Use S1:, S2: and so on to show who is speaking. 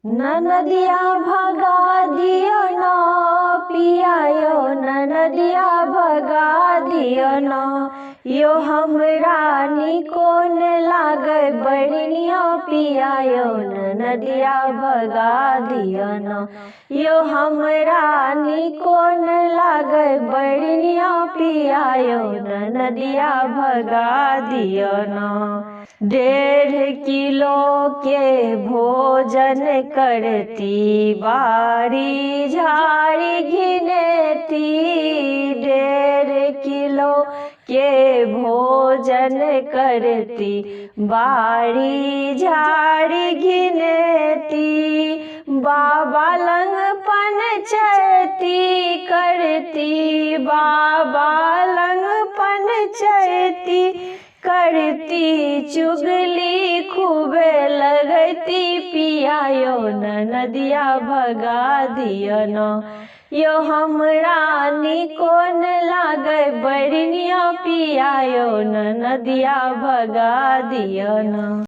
S1: ननदिया भगा दियो न पियायो, ननदिया भगा दियो न। यो हमरा निकोन लागे बड़निया पियायो, ननदिया भगा दियो न। यो हमरा निकोन लागे बड़निया पियायो, ननदिया भगा दियो न। 1.5 किलो के भोजन करती, बारी झाड़ी घिनेती। 1.5 किलो के भोजन करती, बारी झाड़ी घिनेती। बाबा लंग पंचायती करती, बाबा लंग पंचायती करती। चुगली खूबे लगती पियायो, ननदिया भगा दियो न। यो हमरा निकोन लागे बड़निया पियायो, ननदिया भगा दियो न।